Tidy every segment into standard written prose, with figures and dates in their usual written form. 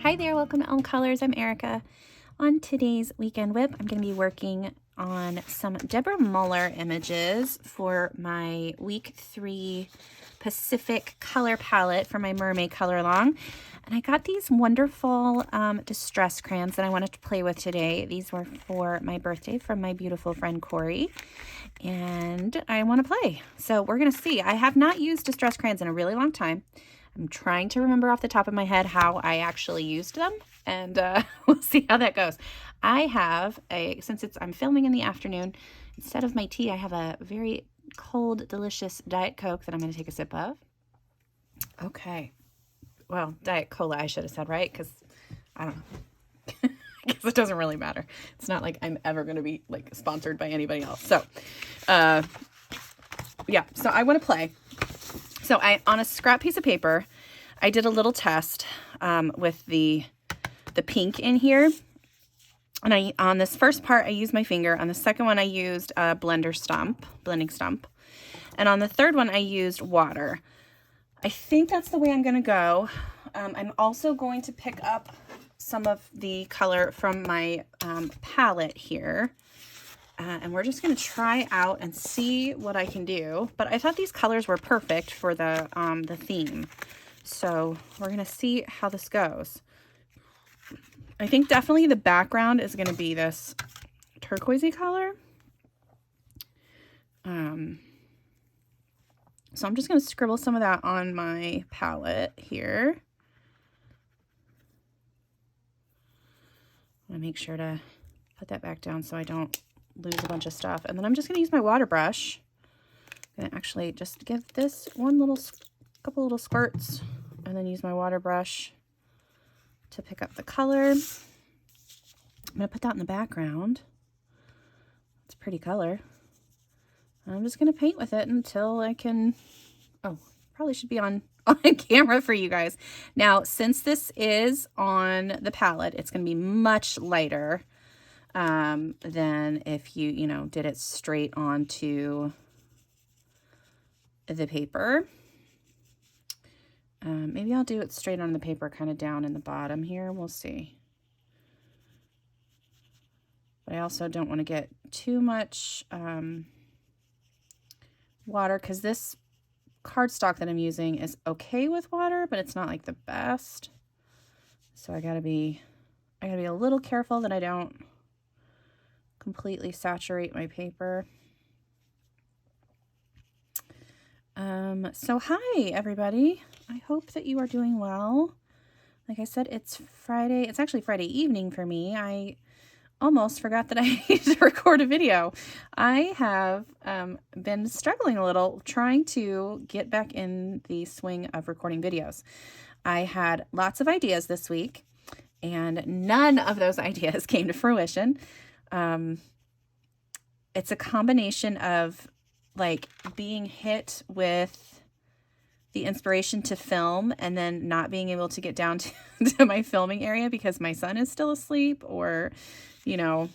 Hi there, welcome to Elm Colors. I'm Erica. On today's Weekend Whip, I'm going to be working on some Deborah Muller images for my week 3 Pacific color palette for my Mermay color along. And I got these wonderful distress crayons that I wanted to play with today. These were for my birthday from my beautiful friend Corey. And I want to play. So we're going to see. I have not used distress crayons in a really long time. I'm trying to remember off the top of my head how I actually used them, and we'll see how that goes. I have since I'm filming in the afternoon, instead of my tea, I have a very cold, delicious Diet Coke that I'm going to take a sip of. Okay. Well, Diet Cola, I should have said, right? Because, I don't know. I guess it doesn't really matter. It's not like I'm ever going to be, like, sponsored by anybody else. So, yeah. So I want to play. So on a scrap piece of paper, I did a little test with the pink in here. And on this first part, I used my finger. On the second one, I used a blending stump. And on the third one, I used water. I think that's the way I'm going to go. I'm also going to pick up some of the color from my palette here. And we're just going to try out and see what I can do. But I thought these colors were perfect for the theme. So we're going to see how this goes. I think definitely the background is going to be this turquoisey color. So I'm just going to scribble some of that on my palette here. I'm going to make sure to put that back down so I don't lose a bunch of stuff. And then I'm just going to use my water brush. I'm going to actually just give this couple little squirts and then use my water brush to pick up the color. I'm going to put that in the background. It's a pretty color. I'm just going to paint with it until I can, probably should be on camera for you guys. Now, since this is on the palette, it's going to be much lighter than if you did it straight onto the paper. Maybe I'll do it straight on the paper, kind of down in the bottom here. We'll see. But I also don't want to get too much water, because this cardstock that I'm using is okay with water, but it's not like the best. So I gotta be a little careful that I don't completely saturate my paper. So hi everybody. I hope that you are doing well. Like I said, it's Friday. It's actually Friday evening for me. I almost forgot that I need to record a video. I have been struggling a little trying to get back in the swing of recording videos. I had lots of ideas this week, and none of those ideas came to fruition. It's a combination of like being hit with the inspiration to film and then not being able to get down to my filming area because my son is still asleep, or, I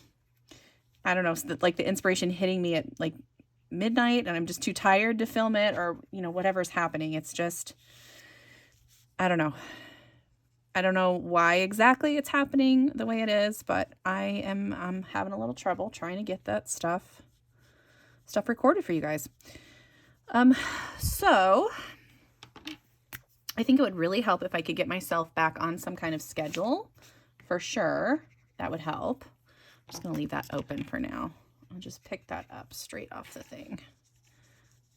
don't know, like the inspiration hitting me at like midnight and I'm just too tired to film it, or, whatever's happening. It's just, I don't know. I don't know why exactly it's happening the way it is, but I'm having a little trouble trying to get that stuff recorded for you guys. So I think it would really help if I could get myself back on some kind of schedule, for sure. That would help. I'm just going to leave that open for now. I'll just pick that up straight off the thing.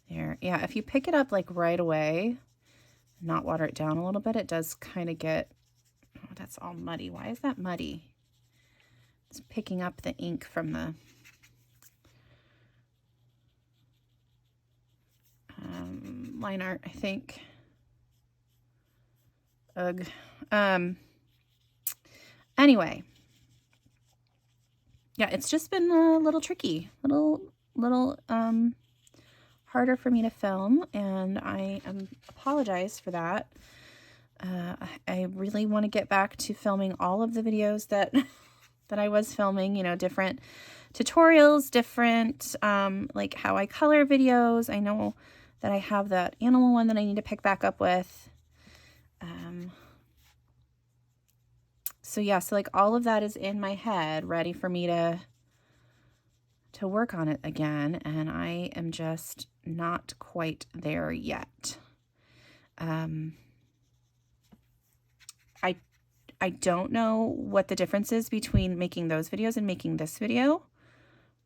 There. Yeah, if you pick it up like right away, not water it down a little bit, it does kind of get, that's all muddy. Why is that muddy? It's picking up the ink from the line art, I think. Ugh. Anyway, yeah, it's just been a little tricky, little harder for me to film, and I apologize for that. I really want to get back to filming all of the videos that I was filming, different tutorials, different like how I color videos. I know that I have that animal one that I need to pick back up with. So yeah, so like all of that is in my head, ready for me to work on it again, and I am just not quite there yet. I don't know what the difference is between making those videos and making this video.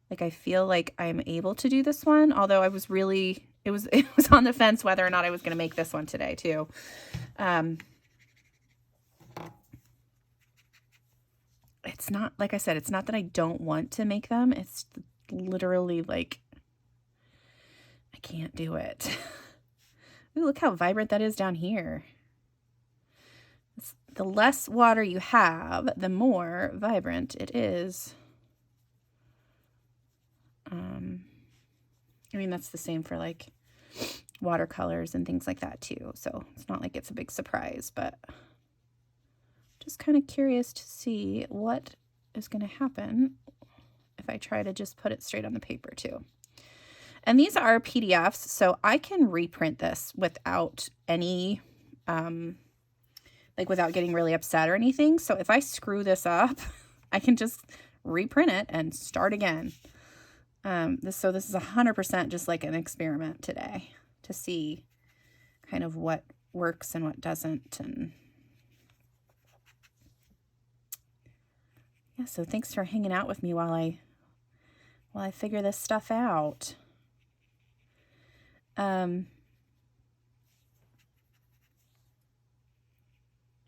Like, I feel like I'm able to do this one, although I was really, it was on the fence whether or not I was going to make this one today too. It's not, like I said, it's not that I don't want to make them. It's literally like, I can't do it. Ooh, look how vibrant that is down here. The less water you have, the more vibrant it is. I mean, that's the same for like watercolors and things like that too. So it's not like it's a big surprise, but just kind of curious to see what is going to happen if I try to just put it straight on the paper too. And these are PDFs, so I can reprint this without any, like without getting really upset or anything. So if I screw this up, I can just reprint it and start again. So this is 100% just like an experiment today to see kind of what works and what doesn't. And yeah, so thanks for hanging out with me while I figure this stuff out.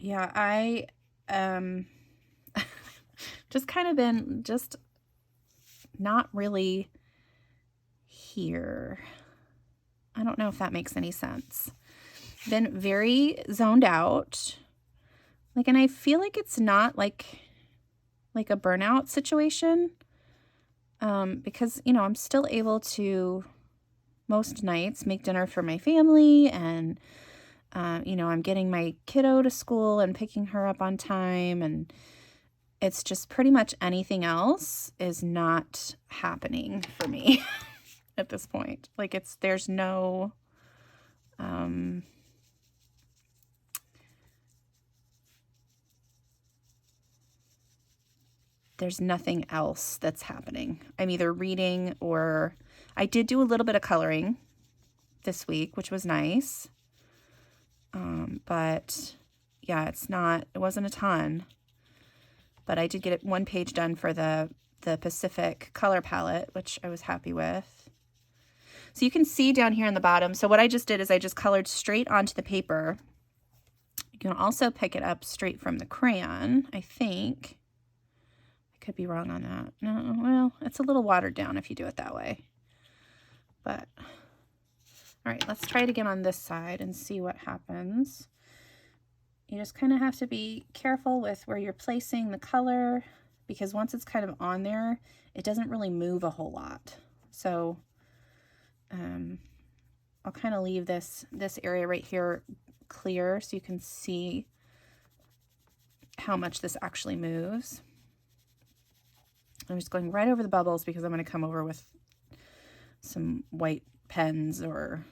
Yeah, I just kind of been just not really here. I don't know if that makes any sense. Been very zoned out. Like, and I feel like it's not like a burnout situation. Because, you know, I'm still able to most nights make dinner for my family, and you know, I'm getting my kiddo to school and picking her up on time, and it's just pretty much anything else is not happening for me at this point. Like, there's no, there's nothing else that's happening. I'm either reading, or I did do a little bit of coloring this week, which was nice. But yeah, it wasn't a ton, but I did get one page done for the Pacific color palette, which I was happy with. So you can see down here in the bottom. So what I just did is I just colored straight onto the paper. You can also pick it up straight from the crayon, I think. I could be wrong on that. No, well, it's a little watered down if you do it that way. But all right, let's try it again on this side and see what happens. You just kind of have to be careful with where you're placing the color, because once it's kind of on there, it doesn't really move a whole lot. So I'll kind of leave this area right here clear so you can see how much this actually moves. I'm just going right over the bubbles because I'm going to come over with some white pens or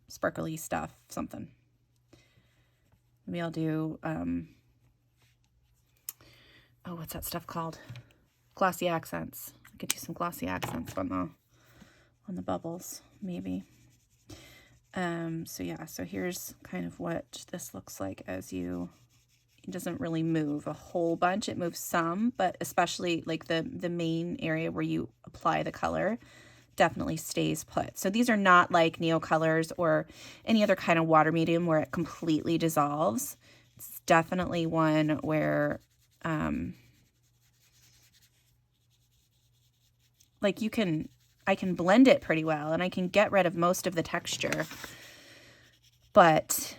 sparkly stuff, something. Maybe I'll do, oh, what's that stuff called? Glossy accents. I could do some glossy accents on the bubbles, maybe. So yeah, so here's kind of what this looks like as it doesn't really move a whole bunch. It moves some, but especially like the main area where you apply the color definitely stays put. So these are not like Neocolors or any other kind of water medium where it completely dissolves. It's definitely one where like I can blend it pretty well and I can get rid of most of the texture. But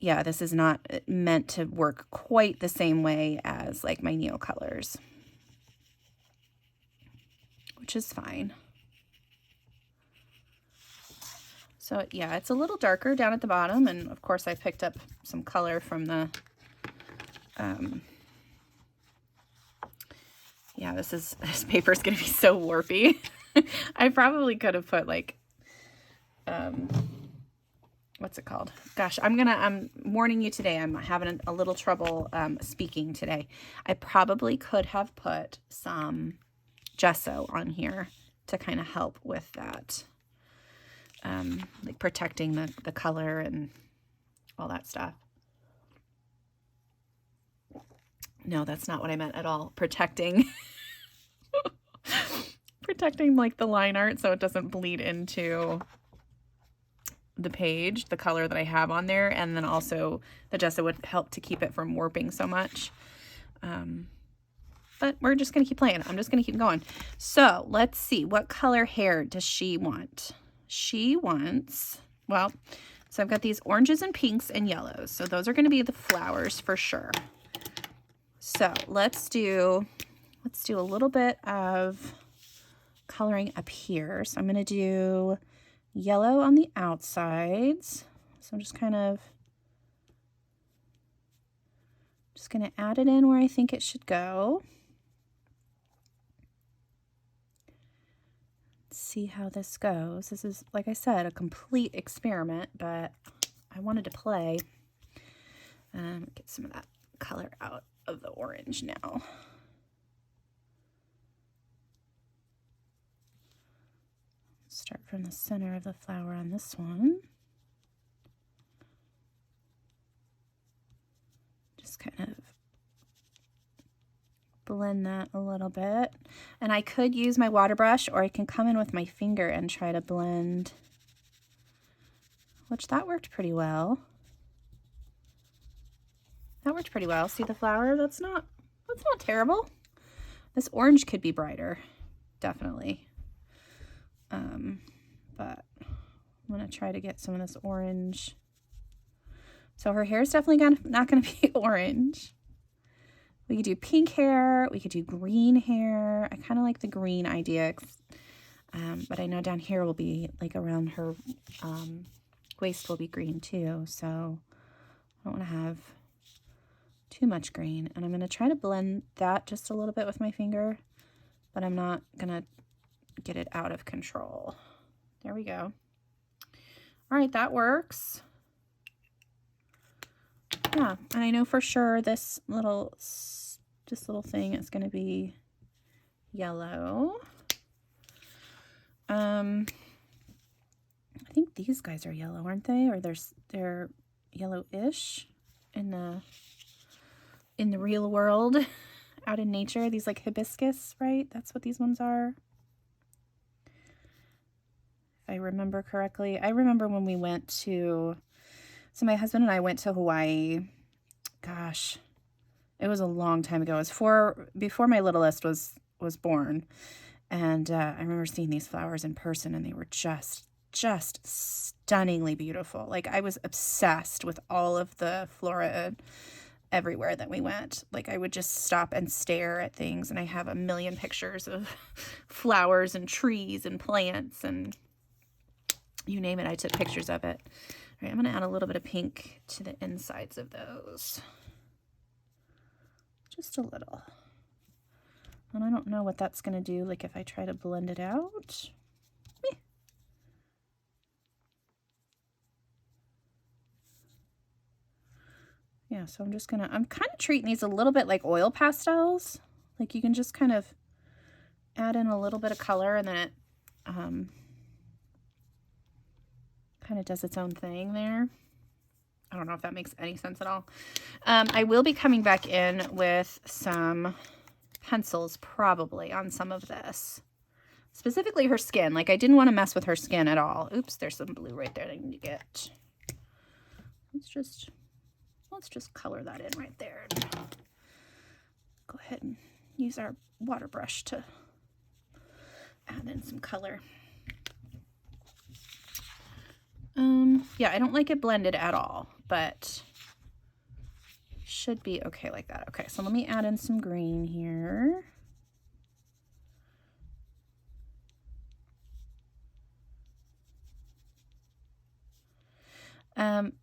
yeah, this is not meant to work quite the same way as like my Neocolors, which is fine. So yeah, it's a little darker down at the bottom, and of course I picked up some color from the, yeah, this paper is going to be so warpy. I probably could have put like, what's it called? Gosh, I'm warning you today. I'm having a little trouble speaking today. I probably could have put some gesso on here to kind of help with that. Like protecting the color and all that stuff. No, that's not what I meant at all. Protecting like the line art so it doesn't bleed into the page, the color that I have on there, and then also the gesso would help to keep it from warping so much. But we're just going to keep playing. I'm just going to keep going. So let's see. What color hair does she want? She wants, well, so I've got these oranges and pinks and yellows. So those are going to be the flowers for sure. So let's do a little bit of coloring up here. So I'm going to do yellow on the outsides. So I'm just going to add it in where I think it should go. See how this goes. This is, like I said, a complete experiment, but I wanted to play. Get some of that color out of the orange now. Start from the center of the flower on this one. Just kind of blend that a little bit. And I could use my water brush, or I can come in with my finger and try to blend, which that worked pretty well. That worked pretty well. See the flower? That's not terrible. This orange could be brighter, definitely. But I'm gonna try to get some of this orange. So her hair is definitely not gonna be orange. We could do pink hair. We could do green hair. I kind of like the green idea, but I know down here will be like around her waist will be green too. So I don't want to have too much green. And I'm going to try to blend that just a little bit with my finger, but I'm not going to get it out of control. There we go. All right, that works. Yeah, and I know for sure this little thing is going to be yellow. I think these guys are yellow, aren't they? Or they're yellowish in the real world, out in nature. These like hibiscus, right? That's what these ones are. If I remember correctly. I remember when we went to, so my husband and I went to Hawaii. Gosh, it was a long time ago. It was before my littlest was born. And I remember seeing these flowers in person, and they were just stunningly beautiful. Like, I was obsessed with all of the flora everywhere that we went. Like, I would just stop and stare at things, and I have a million pictures of flowers and trees and plants and you name it. I took pictures of it. All right, I'm going to add a little bit of pink to the insides of those. Just a little. And I don't know what that's going to do, like if I try to blend it out. Meh. Yeah, so I'm kind of treating these a little bit like oil pastels. Like you can just kind of add in a little bit of color, and then it kind of does its own thing there. I don't know if that makes any sense at all. I will be coming back in with some pencils probably on some of this. Specifically her skin. Like, I didn't want to mess with her skin at all. Oops, there's some blue right there that I need to get. Let's just color that in right there. Go ahead and use our water brush to add in some color. Yeah, I don't like it blended at all, but should be okay like that. Okay, so let me add in some green here.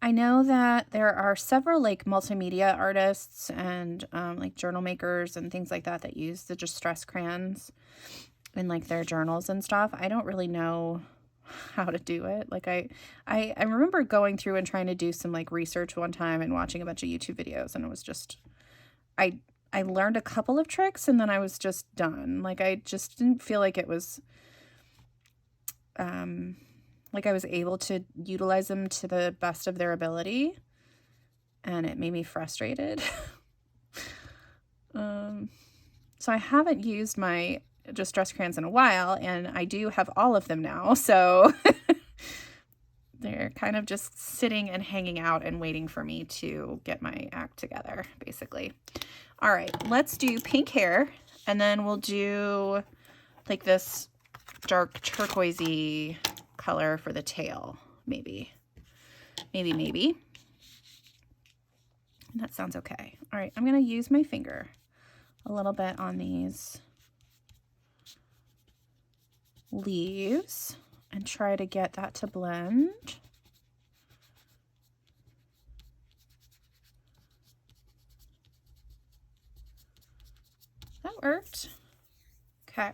I know that there are several like multimedia artists and like journal makers and things like that use the distress crayons in like their journals and stuff. I don't really know how to do it. Like I remember going through and trying to do some like research one time and watching a bunch of YouTube videos, and it was just, I learned a couple of tricks and then I was just done. Like I just didn't feel like it was, like I was able to utilize them to the best of their ability, and it made me frustrated. So I haven't used my Distress crayons in a while, and I do have all of them now, so they're kind of just sitting and hanging out and waiting for me to get my act together, basically. All right, let's do pink hair, and then we'll do like this dark turquoisey color for the tail, maybe. Maybe. That sounds okay. All right, I'm going to use my finger a little bit on these leaves and try to get that to blend. That worked. Okay.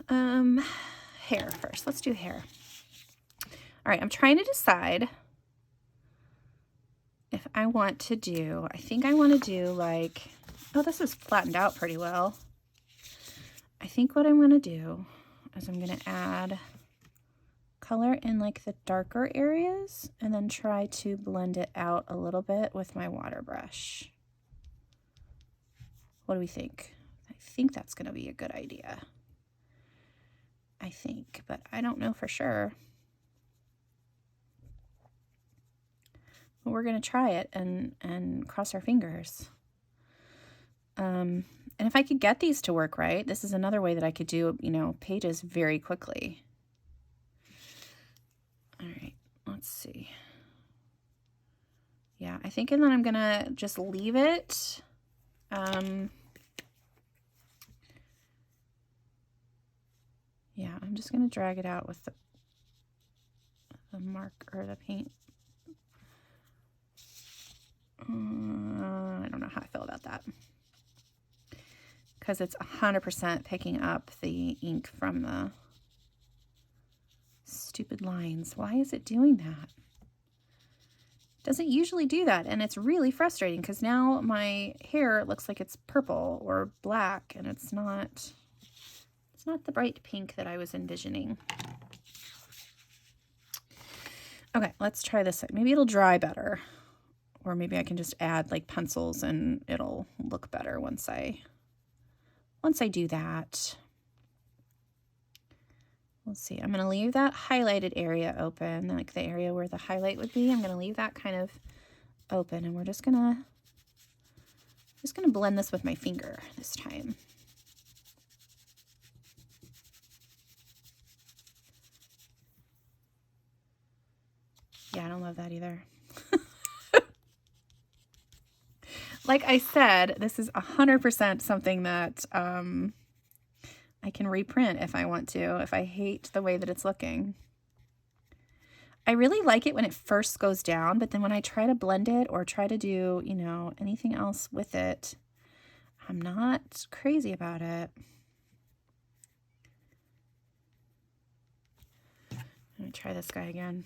Hair first. Let's do hair. All right, I'm trying to decide if I want to do, I think I want to do like, oh, this is flattened out pretty well. I think what I'm going to do is I'm going to add color in like the darker areas and then try to blend it out a little bit with my water brush. What do we think? I think that's going to be a good idea. I think, but I don't know for sure. But we're going to try it and cross our fingers. And if I could get these to work right, this is another way that I could do, you know, pages very quickly. All right, let's see. Yeah, I think, and then I'm going to just leave it. Yeah, I'm just going to drag it out with the mark or the paint. I don't know how I feel about that, because it's 100% picking up the ink from the stupid lines. Why is it doing that? It doesn't usually do that, and it's really frustrating because now my hair looks like it's purple or black, and it's not the bright pink that I was envisioning. Okay, let's try this. Maybe it'll dry better. Or maybe I can just add like pencils and it'll look better once I do that. Let's see. I'm going to leave that highlighted area open, like the area where the highlight would be. I'm going to leave that kind of open, and we're just going to blend this with my finger this time. Yeah, I don't love that either. Like I said, this is 100% something that I can reprint if I want to, if I hate the way that it's looking. I really like it when it first goes down, but then when I try to blend it or try to do, you know, anything else with it, I'm not crazy about it. Let me try this guy again.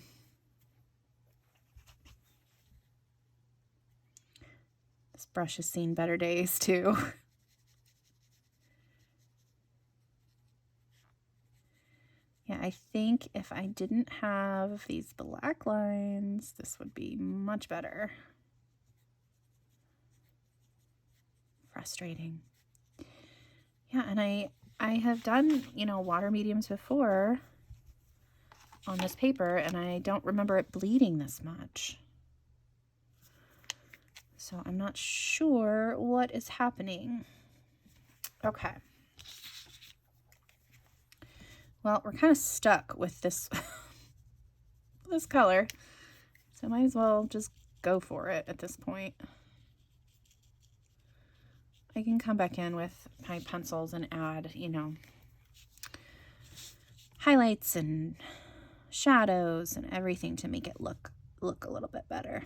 This brush has seen better days too. Yeah, I think if I didn't have these black lines, this would be much better. Frustrating. Yeah, and I have done, you know, water mediums before on this paper, and I don't remember it bleeding this much. So I'm not sure what is happening. Okay. Well, we're kind of stuck with this this color, so I might as well just go for it at this point. I can come back in with my pencils and add, you know, highlights and shadows and everything to make it look a little bit better.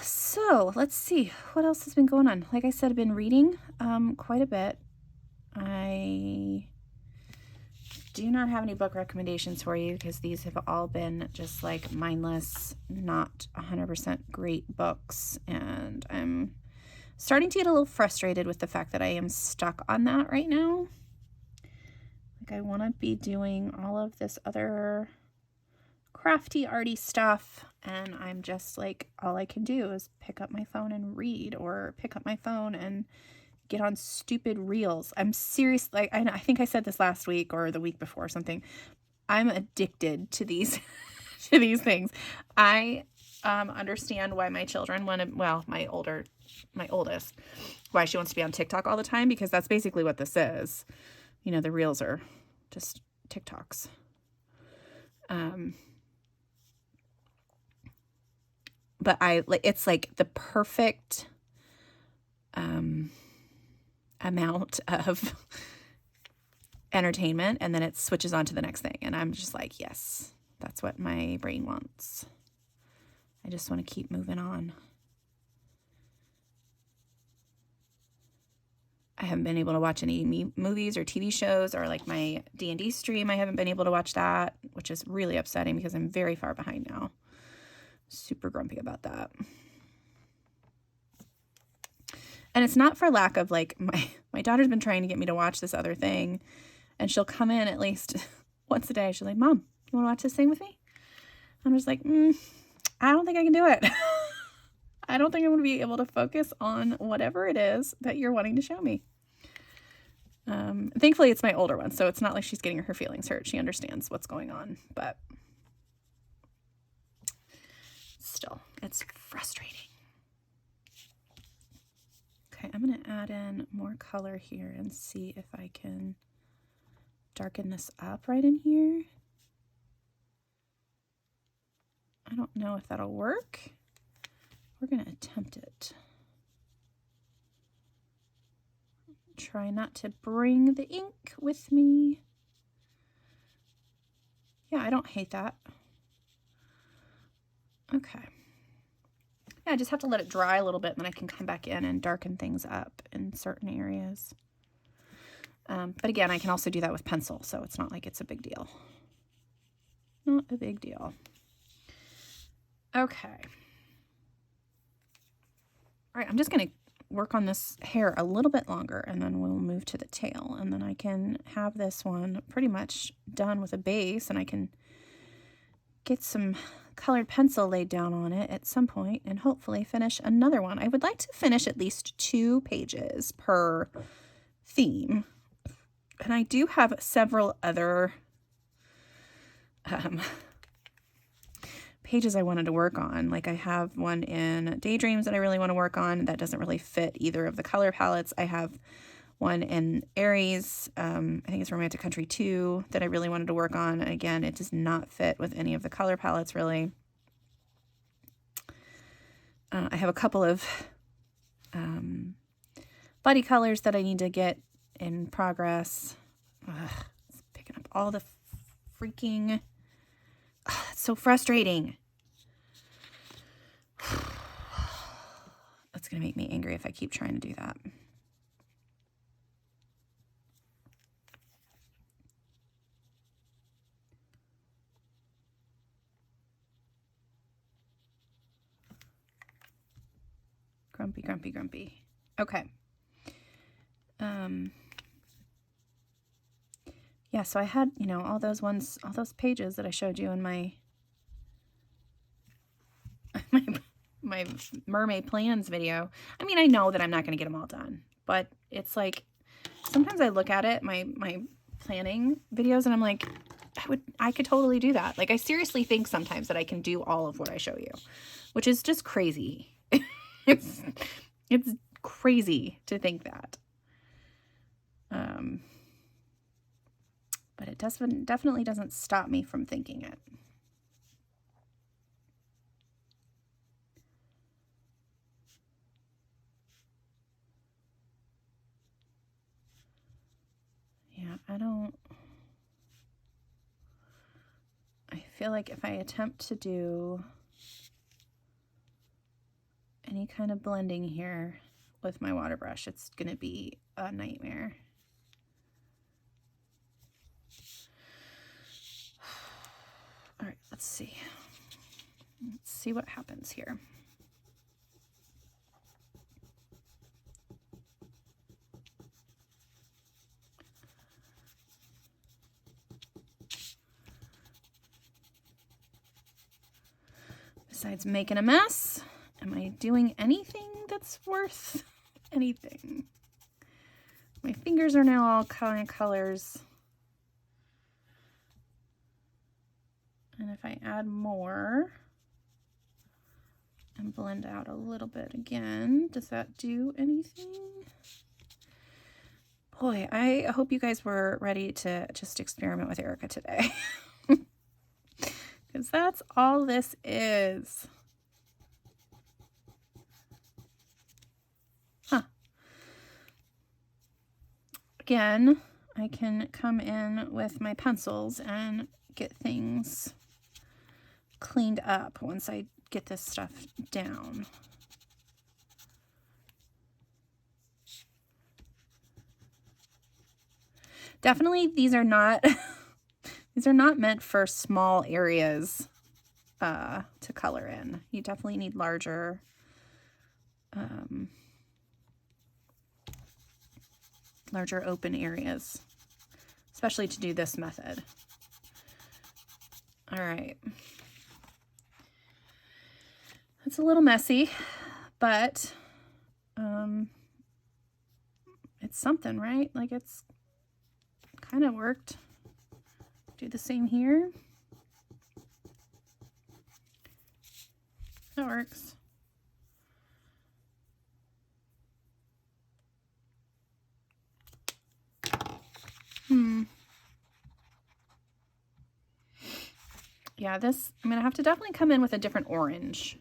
So let's see what else has been going on. Like I said, I've been reading quite a bit. I do not have any book recommendations for you because these have all been just like mindless, not 100% great books. And I'm starting to get a little frustrated with the fact that I am stuck on that right now. Like I want to be doing all of this other crafty, arty stuff, and I'm just like, all I can do is pick up my phone and read, or pick up my phone and get on stupid reels. I'm serious. Like I think I said this last week or the week before or something. I'm addicted to these to these things. I understand why my children want to, well, my oldest, why she wants to be on TikTok all the time, because that's basically what this is. You know, the reels are just TikToks. But it's like the perfect amount of entertainment, and then it switches on to the next thing. And I'm just like, yes, that's what my brain wants. I just want to keep moving on. I haven't been able to watch any movies or TV shows, or like my D&D stream. I haven't been able to watch that, which is really upsetting because I'm very far behind now. Super grumpy about that. And it's not for lack of, like, my daughter's been trying to get me to watch this other thing, and she'll come in at least once a day. She's like, Mom, you want to watch this thing with me? I'm just like, I don't think I can do it. I don't think I'm going to be able to focus on whatever it is that you're wanting to show me. Thankfully, it's my older one, so it's not like she's getting her feelings hurt. She understands what's going on, but still, it's frustrating. Okay, I'm going to add in more color here and see if I can darken this up right in here. I don't know if that'll work. We're going to attempt it. Try not to bring the ink with me. Yeah, I don't hate that. Okay. Yeah, I just have to let it dry a little bit, and then I can come back in and darken things up in certain areas. But again, I can also do that with pencil, so it's not like it's a big deal. Not a big deal. Okay. All right, I'm just going to work on this hair a little bit longer, and then we'll move to the tail, and then I can have this one pretty much done with a base, and I can get some colored pencil laid down on it at some point and hopefully finish another one. I would like to finish at least 2 pages per theme, and I do have several other pages I wanted to work on. Like I have one in Daydreams that I really want to work on that doesn't really fit either of the color palettes. I have one in Aries, I think it's Romantic Country 2, that I really wanted to work on. And again, it does not fit with any of the color palettes really. I have a couple of body colors that I need to get in progress. It's picking up all the freaking... it's so frustrating. That's going to make me angry if I keep trying to do that. Grumpy, grumpy, grumpy. Okay. Yeah, so I had, you know, all those pages that I showed you in my my Mermay plans video. I mean, I know that I'm not going to get them all done, but it's like sometimes I look at it, my planning videos, and I'm like, I could totally do that. Like I seriously think sometimes that I can do all of what I show you, which is just crazy. It's crazy to think that. But it definitely doesn't stop me from thinking it. Yeah, I feel like if I attempt to do any kind of blending here with my water brush, it's going to be a nightmare. Let's see. Let's see what happens here. Besides making a mess, am I doing anything that's worth anything? My fingers are now all kind of colors. And if I add more and blend out a little bit again, does that do anything? Boy, I hope you guys were ready to just experiment with Erica today. Because that's all this is. Huh. Again, I can come in with my pencils and get things cleaned up once I get this stuff down. Definitely these are not these are not meant for small areas to color in. You definitely need larger larger open areas, especially to do this method. All right. It's a little messy, but it's something, right? Like it's kind of worked. Do the same here. That works. Yeah, this, I'm going to have to definitely come in with a different orange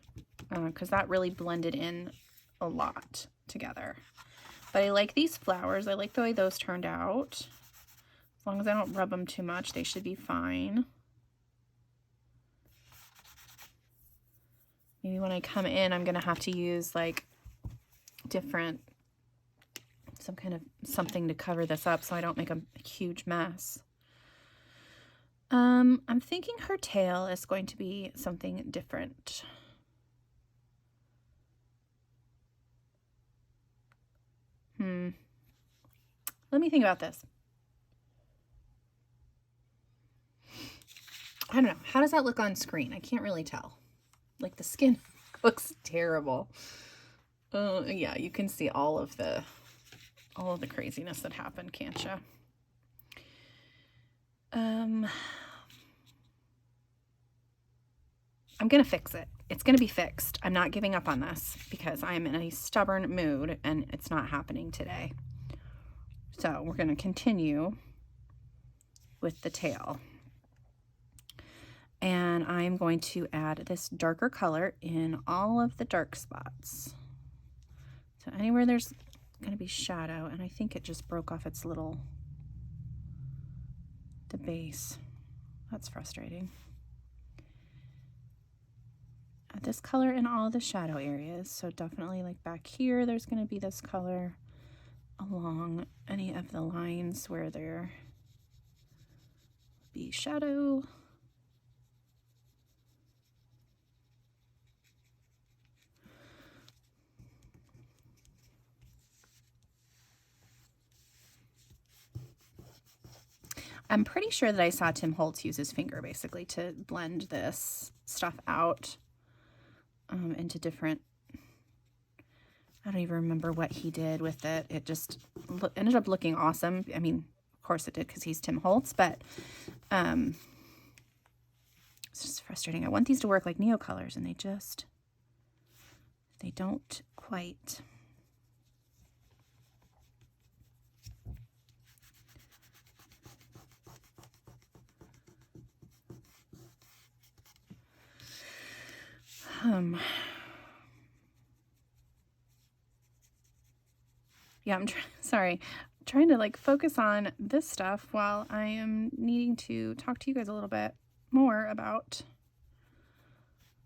because that really blended in a lot together. But I like these flowers. I like the way those turned out. As long as I don't rub them too much, they should be fine. Maybe when I come in, I'm going to have to use like different, some kind of something to cover this up so I don't make a huge mess. I'm thinking her tail is going to be something different. Let me think about this. I don't know. How does that look on screen? I can't really tell. Like the skin looks terrible. Yeah, you can see all of the craziness that happened, can't you? I'm gonna fix it. It's gonna be fixed. I'm not giving up on this because I'm in a stubborn mood and it's not happening today. So we're gonna continue with the tail. And I'm going to add this darker color in all of the dark spots. So anywhere there's gonna be shadow, and I think it just broke off its little, the base. That's frustrating. Add this color in all the shadow areas. So definitely like back here, there's gonna be this color along any of the lines where there be shadow. I'm pretty sure that I saw Tim Holtz use his finger basically to blend this stuff out into different, I don't even remember what he did with it. It just ended up looking awesome. I mean, of course it did because he's Tim Holtz, but it's just frustrating. I want these to work like Neocolors and they don't quite. Yeah, I'm trying to like focus on this stuff while I am needing to talk to you guys a little bit more about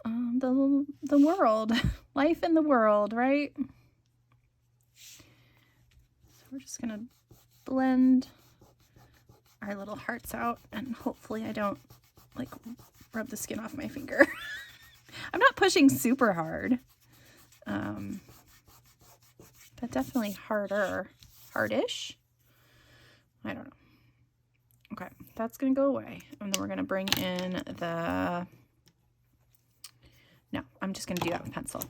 the world, life in the world, right? So we're just gonna blend our little hearts out, and hopefully I don't like rub the skin off my finger. I'm not pushing super hard. But definitely hardish. I don't know. Okay, that's gonna go away. And then we're gonna bring in the, no, I'm just gonna do that with pencil.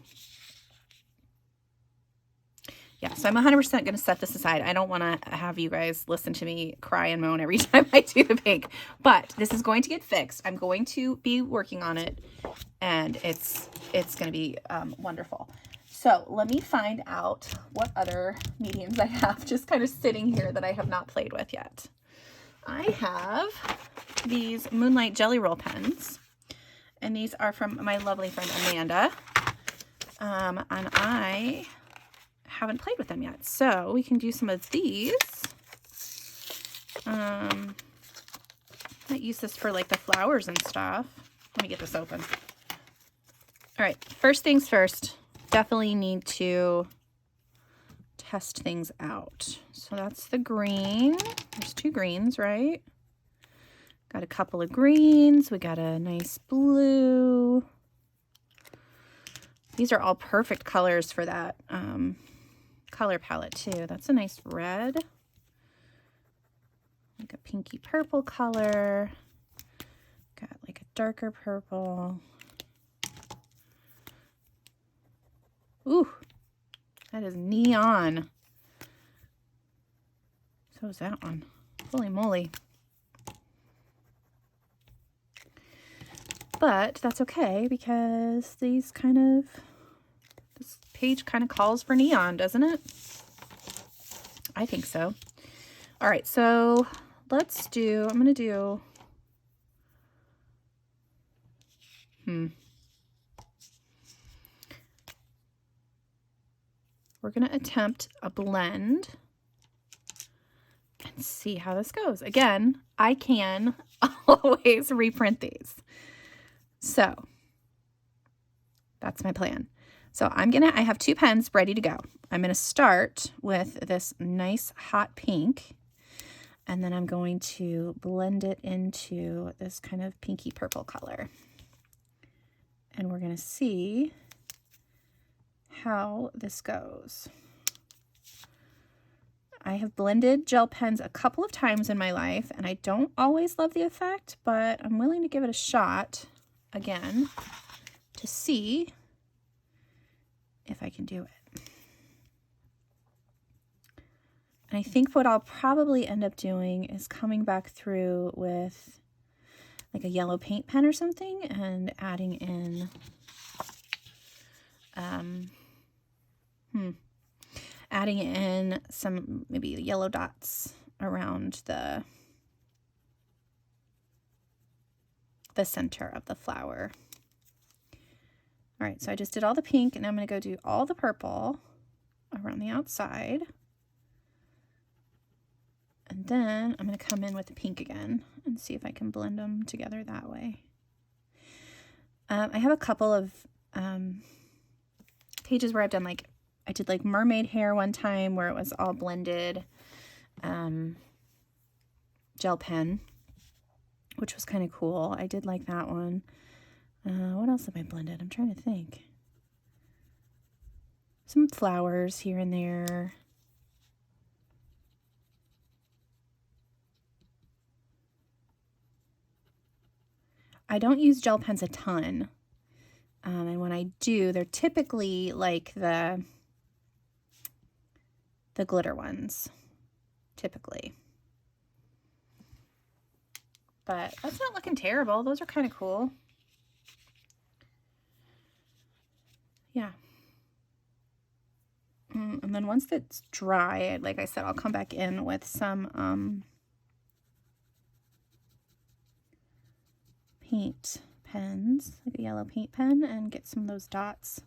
Yeah, so I'm 100% gonna set this aside. I don't wanna have you guys listen to me cry and moan every time I do the pink, but this is going to get fixed. I'm going to be working on it, and it's gonna be wonderful. So let me find out what other mediums I have just kind of sitting here that I have not played with yet. I have these Moonlight Jelly Roll pens, and these are from my lovely friend Amanda, and I haven't played with them yet. So we can do some of these. I might use this for like the flowers and stuff. Let me get this open. All right, first things first. Definitely need to test things out. So that's the green. There's 2 greens, right? Got a couple of greens. We got a nice blue. These are all perfect colors for that color palette too. That's a nice red. Like a pinky purple color. Got like a darker purple. Ooh, that is neon. So is that one. Holy moly. But that's okay because this page kind of calls for neon, doesn't it? I think so. All right, so let's do, I'm going to do, we're going to attempt a blend and see how this goes. Again, I can always reprint these. So that's my plan. So I have 2 pens ready to go. I'm going to start with this nice hot pink, and then I'm going to blend it into this kind of pinky purple color. And we're going to see how this goes. I have blended gel pens a couple of times in my life, and I don't always love the effect, but I'm willing to give it a shot again to see if I can do it. And I think what I'll probably end up doing is coming back through with like a yellow paint pen or something and adding in adding in some maybe yellow dots around the center of the flower. All right, so I just did all the pink, and I'm going to go do all the purple around the outside. And then I'm going to come in with the pink again and see if I can blend them together that way. I have a couple of pages where I've done like, I did like mermaid hair one time where it was all blended gel pen, which was kind of cool. I did like that one. What else have I blended? I'm trying to think. Some flowers here and there. I don't use gel pens a ton. And when I do, they're typically like the glitter ones, typically. But that's not looking terrible. Those are kind of cool. Yeah. And then once it's dry, like I said, I'll come back in with some paint pens, like a yellow paint pen, and get some of those dots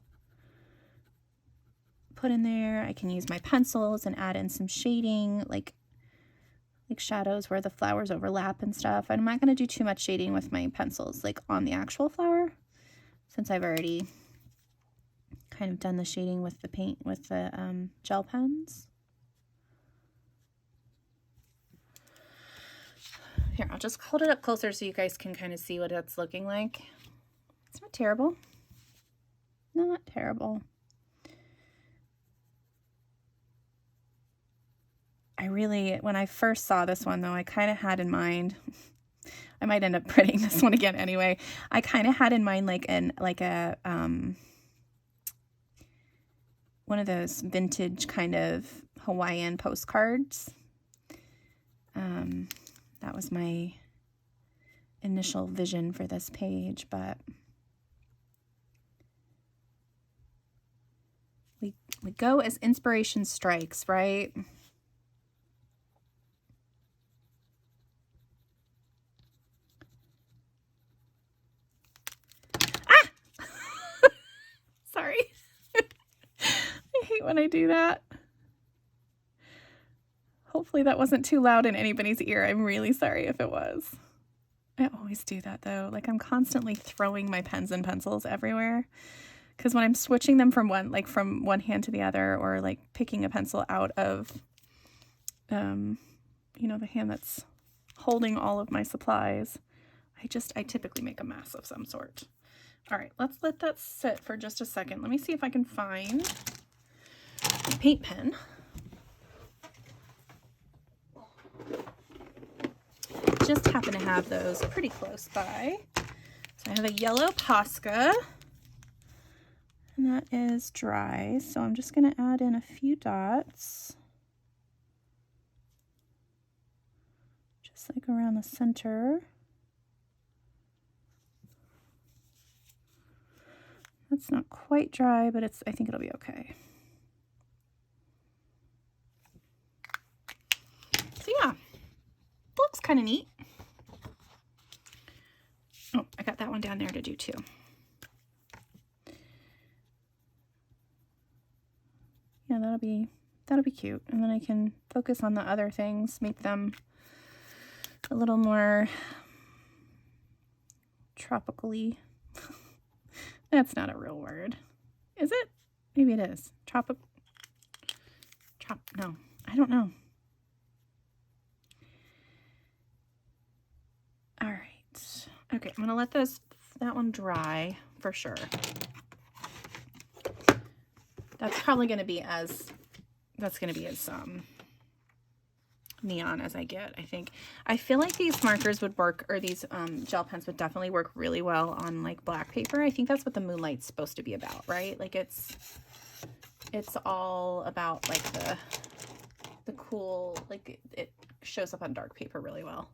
put in there. I can use my pencils and add in some shading, like shadows where the flowers overlap and stuff. I'm not going to do too much shading with my pencils, like on the actual flower, since I've already kind of done the shading with the paint, with the gel pens. Here, I'll just hold it up closer so you guys can kind of see what it's looking like. It's not terrible. Not terrible. When I first saw this one though, I kind of had in mind, I might end up printing this one again anyway. I kind of had in mind one of those vintage kind of Hawaiian postcards. That was my initial vision for this page, but we go as inspiration strikes, right? Ah! Sorry. I hate when I do that. Hopefully that wasn't too loud in anybody's ear. I'm really sorry if it was. I always do that though. Like I'm constantly throwing my pens and pencils everywhere. Because when I'm switching them from one hand to the other, or like picking a pencil out of, the hand that's holding all of my supplies, I typically make a mess of some sort. All right, let's let that sit for just a second. Let me see if I can find a paint pen. Just happen to have those pretty close by. So I have a yellow Posca, and that is dry. So I'm just going to add in a few dots, just like around the center. That's not quite dry, but I think it'll be okay. So yeah, looks kind of neat. Oh, I got that one down there to do too. Yeah, that'll be cute. And then I can focus on the other things, make them a little more tropically. That's not a real word. Is it? Maybe it is. No, I don't know. All right. Okay, I'm gonna let that one dry for sure. That's probably gonna be as neon as I get, I think. I feel like these markers would work, or these gel pens would definitely work really well on like black paper. I think that's what the Moonlight's supposed to be about, right? Like it's all about like the cool, like it shows up on dark paper really well.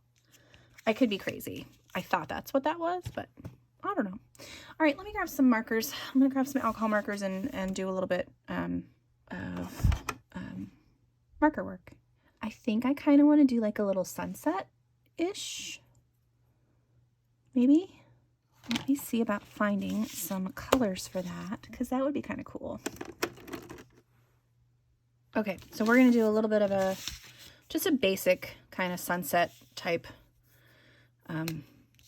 I could be crazy. I thought that's what that was, but I don't know. All right, let me grab some markers. I'm gonna grab some alcohol markers and do a little bit of marker work. I think I kind of want to do like a little sunset-ish, maybe. Let me see about finding some colors for that, because that would be kind of cool. Okay, so we're going to do a little bit of just a basic kind of sunset type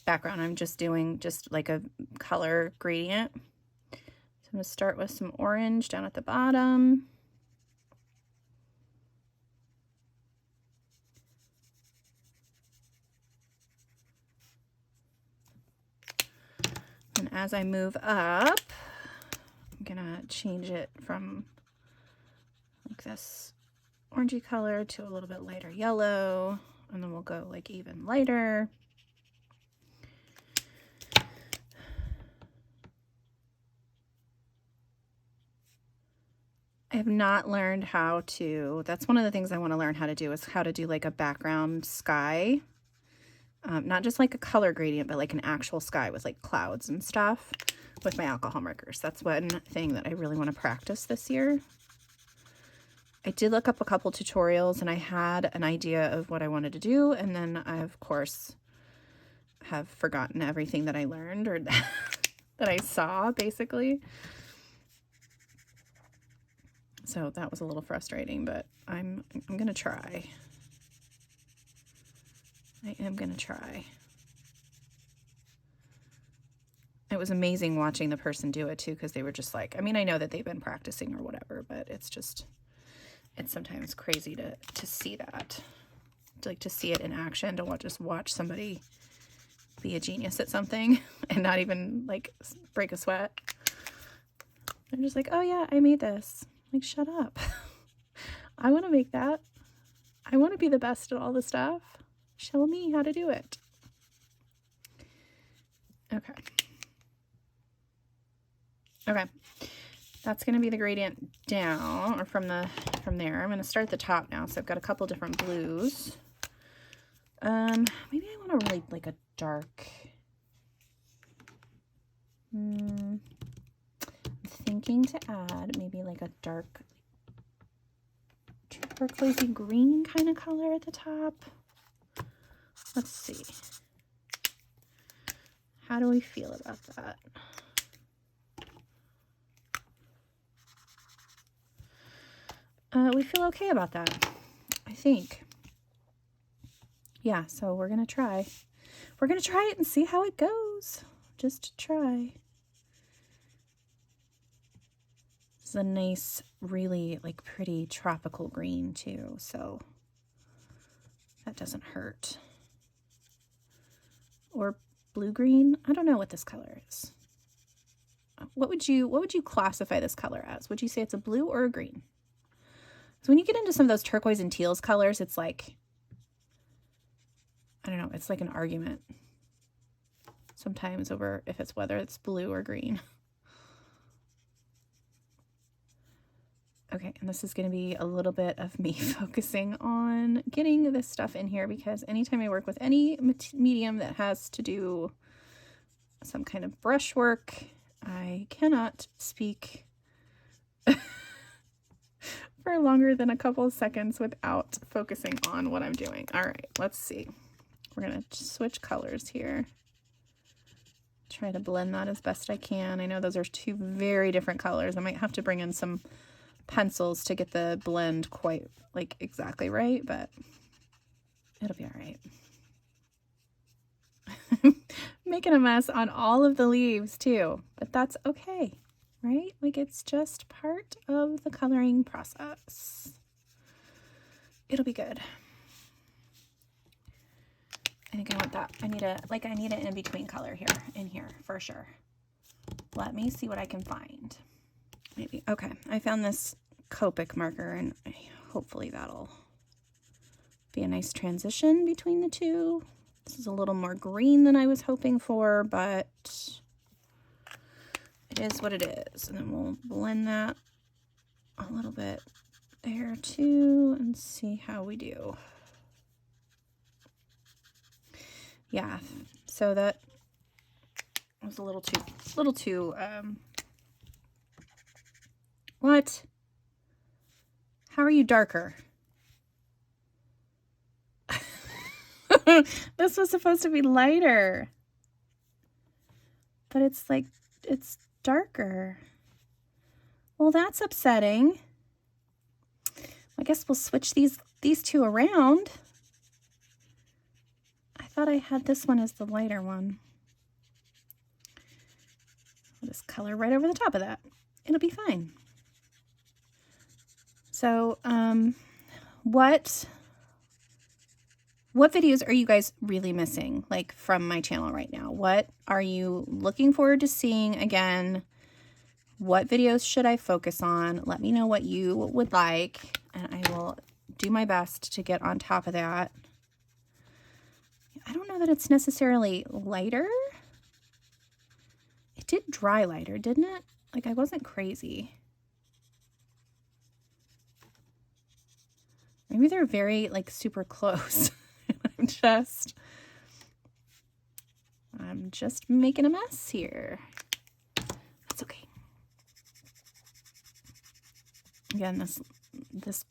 background. I'm just doing like a color gradient. So I'm going to start with some orange down at the bottom. And as I move up, I'm gonna change it from like this orangey color to a little bit lighter yellow, and then we'll go like even lighter. I have not learned how to, that's one of the things I want to learn how to do, is how to do like a background sky. Not just like a color gradient, but like an actual sky with like clouds and stuff with my alcohol markers. That's one thing that I really want to practice this year. I did look up a couple tutorials and I had an idea of what I wanted to do, and then I of course have forgotten everything that I learned or that I saw basically. So that was a little frustrating, but I'm gonna try. I am gonna try. It was amazing watching the person do it too, because they were just like, I mean, I know that they've been practicing or whatever, but it's sometimes crazy to see that. like to see it in action, to just watch somebody be a genius at something and not even like break a sweat. They're just like, oh yeah, I made this. Like, shut up. I want to make that. I want to be the best at all the stuff. Show me how to do it. Okay. Okay. That's going to be the gradient down, or from there. I'm going to start at the top now. So I've got a couple different blues. Maybe I want to really like a dark. I'm thinking to add maybe like a dark turquoisey green kind of color at the top. Let's see. How do we feel about that? We feel okay about that, I think. Yeah, so we're going to try. We're going to try it and see how it goes. Just try. It's a nice, really like pretty tropical green too, so that doesn't hurt. Or blue-green. I don't know what this color is. What would you classify this color as? Would you say it's a blue or a green? So when you get into some of those turquoise and teals colors, it's like, I don't know, it's like an argument sometimes over if it's whether it's blue or green. Okay, and this is going to be a little bit of me focusing on getting this stuff in here, because anytime I work with any medium that has to do some kind of brush work, I cannot speak for longer than a couple of seconds without focusing on what I'm doing. All right, let's see. We're going to switch colors here. Try to blend that as best I can. I know those are two very different colors. I might have to bring in some pencils to get the blend quite like exactly right, but it'll be all right. Making a mess on all of the leaves too, but that's okay, right? Like, it's just part of the coloring process. It'll be good. I think I want that. I need an in-between color here, in here for sure. Let me see what I can find. Maybe. Okay, I found this Copic marker, and hopefully that'll be a nice transition between the two. This is a little more green than I was hoping for, but it is what it is. And then we'll blend that a little bit there too and see how we do. Yeah, so that was a little too, what? How are you darker? This was supposed to be lighter, but it's like, it's darker. Well, that's upsetting. I guess we'll switch these two around. I thought I had this one as the lighter one. I'll just color right over the top of that. It'll be fine. So, what videos are you guys really missing, like, from my channel right now? What are you looking forward to seeing again? What videos should I focus on? Let me know what you would like, and I will do my best to get on top of that. I don't know that it's necessarily lighter. It did dry lighter, didn't it? Like, I wasn't crazy. Maybe they're very, like, super close. I'm just making a mess here. That's okay. Again, this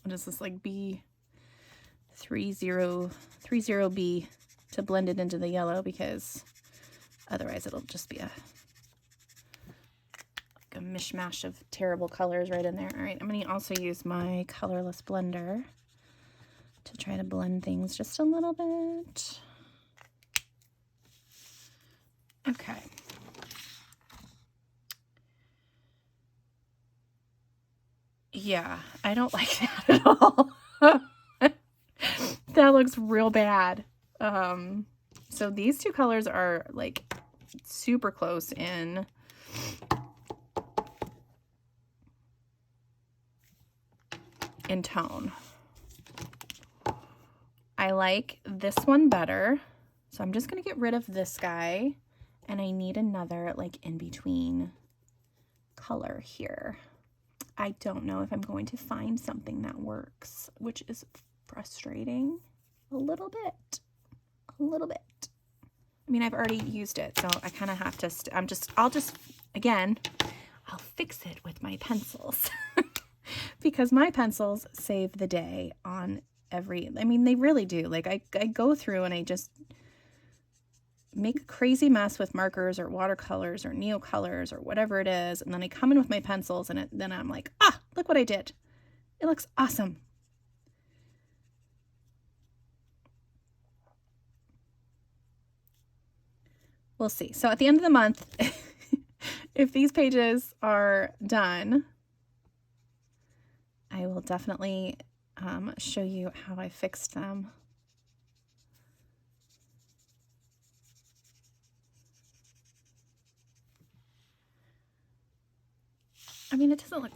what is this, like B30B to blend it into the yellow, because otherwise it'll just be like a mishmash of terrible colors right in there. All right, I'm going to also use my colorless blender to try to blend things just a little bit. Okay. Yeah, I don't like that at all. That looks real bad. So these two colors are like super close in tone. I like this one better. So I'm just going to get rid of this guy, and I need another like in between color here. I don't know if I'm going to find something that works, which is frustrating a little bit. I mean, I've already used it, so I kind of have to, again, I'll fix it with my pencils because my pencils save the day on I mean, they really do. Like I go through and I just make a crazy mess with markers or watercolors or neocolors or whatever it is. And then I come in with my pencils and then I'm like, ah, look what I did. It looks awesome. We'll see. So at the end of the month, if these pages are done, I will definitely show you how I fixed them. I mean, it doesn't look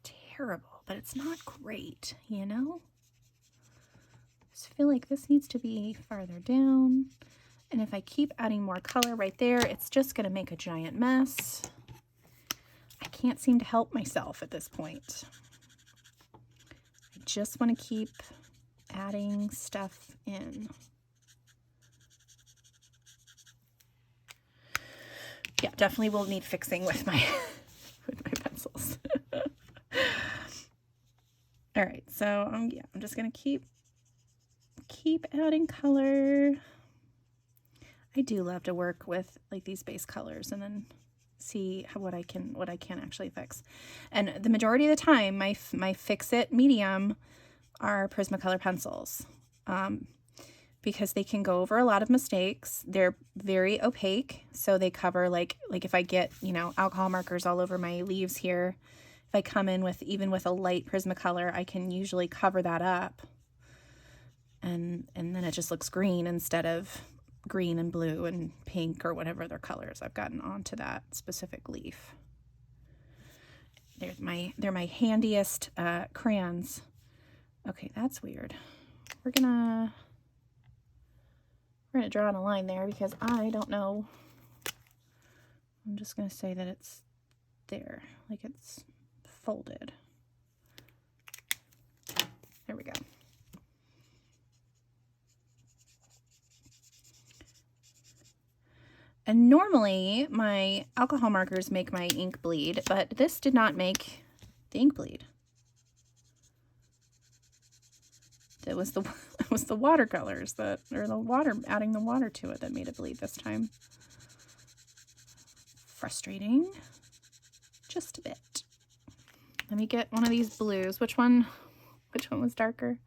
terrible, but it's not great, you know? I just feel like this needs to be farther down. And if I keep adding more color right there, it's just going to make a giant mess. I can't seem to help myself at this point. I just want to keep adding stuff in. Yeah, definitely will need fixing with my pencils. All right, so yeah, I'm just gonna keep adding color. I do love to work with like these base colors and then see what I can actually fix. And the majority of the time, my Fix-It medium are Prismacolor pencils. Because they can go over a lot of mistakes. They're very opaque, so they cover like if I get, you know, alcohol markers all over my leaves here, if I come in with even with a light Prismacolor, I can usually cover that up. And then it just looks green instead of green and blue and pink or whatever other colors I've gotten onto that specific leaf. They're my handiest crayons. Okay, that's weird. We're gonna draw on a line there because I don't know. I'm just going to say that it's there, like it's folded. There we go. And normally my alcohol markers make my ink bleed, but this did not make the ink bleed. It was the watercolors adding the water to it that made it bleed this time. Frustrating, just a bit. Let me get one of these blues. Which one was darker?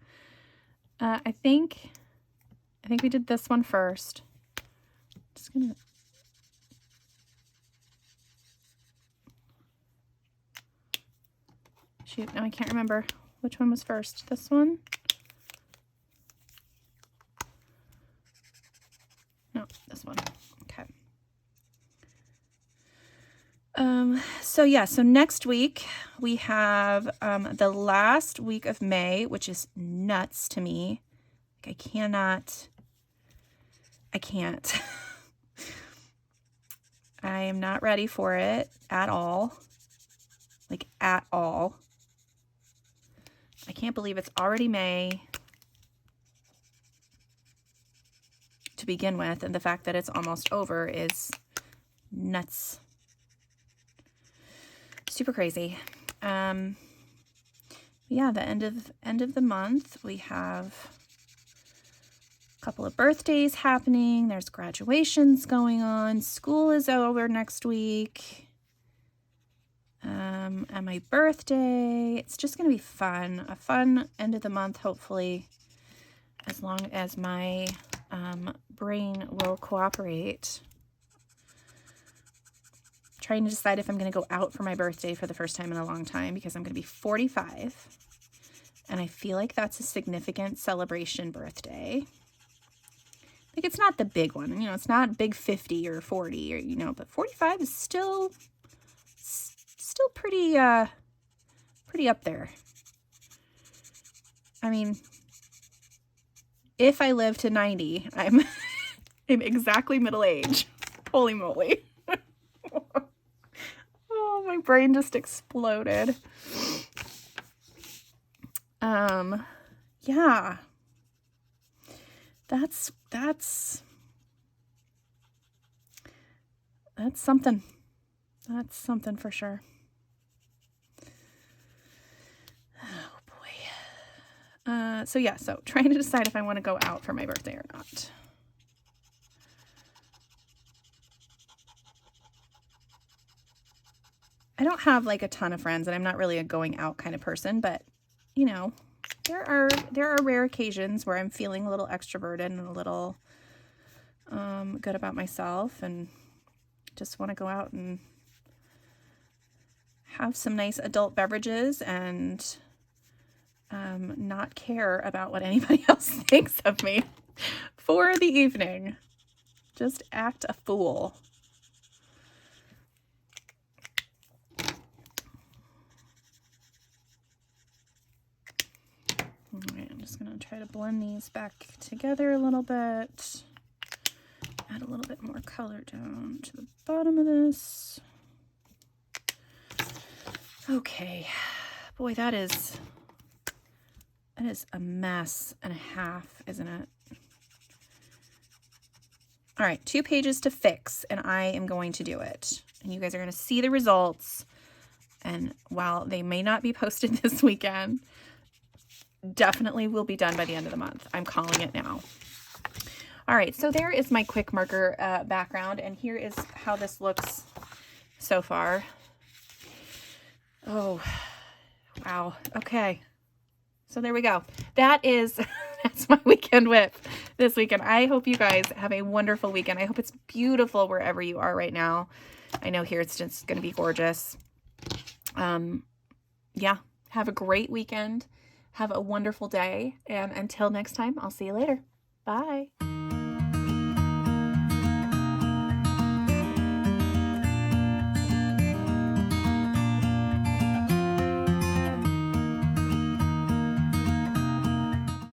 I think we did this one first. Just gonna. Shoot, now I can't remember which one was first. This one? No, this one. Okay. So yeah, so next week we have the last week of May, which is nuts to me. Like I can't. I am not ready for it at all. Like at all. I can't believe it's already May to begin with, and the fact that it's almost over is nuts. Super crazy. Yeah, the end of the month we have a couple of birthdays happening. There's graduations going on. School is over next week. And my birthday. It's just gonna be fun. A fun end of the month, hopefully, as long as my brain will cooperate. Trying to decide if I'm going to go out for my birthday for the first time in a long time because I'm going to be 45. And I feel like that's a significant celebration birthday. Like, it's not the big one, you know, it's not big 50 or 40 or, you know, but 45 is still pretty up there. I mean, if I live to 90, I'm exactly middle age. Holy moly. Oh, my brain just exploded. Yeah. That's something. That's something for sure. Oh boy. So trying to decide if I want to go out for my birthday or not. I don't have like a ton of friends, and I'm not really a going out kind of person, but you know, there are rare occasions where I'm feeling a little extroverted and a little good about myself and just want to go out and have some nice adult beverages and not care about what anybody else thinks of me for the evening. Just act a fool. Alright, I'm just going to try to blend these back together a little bit. Add a little bit more color down to the bottom of this. Okay. Boy, that is a mess and a half, isn't it? All right, 2 pages to fix, and I am going to do it. And you guys are going to see the results. And while they may not be posted this weekend, definitely will be done by the end of the month. I'm calling it now. All right, so there is my quick marker background, and here is how this looks so far. Oh, wow. Okay. So there we go. That's my weekend whip this weekend. I hope you guys have a wonderful weekend. I hope it's beautiful wherever you are right now. I know here it's just going to be gorgeous. Yeah, have a great weekend. Have a wonderful day. And until next time, I'll see you later. Bye.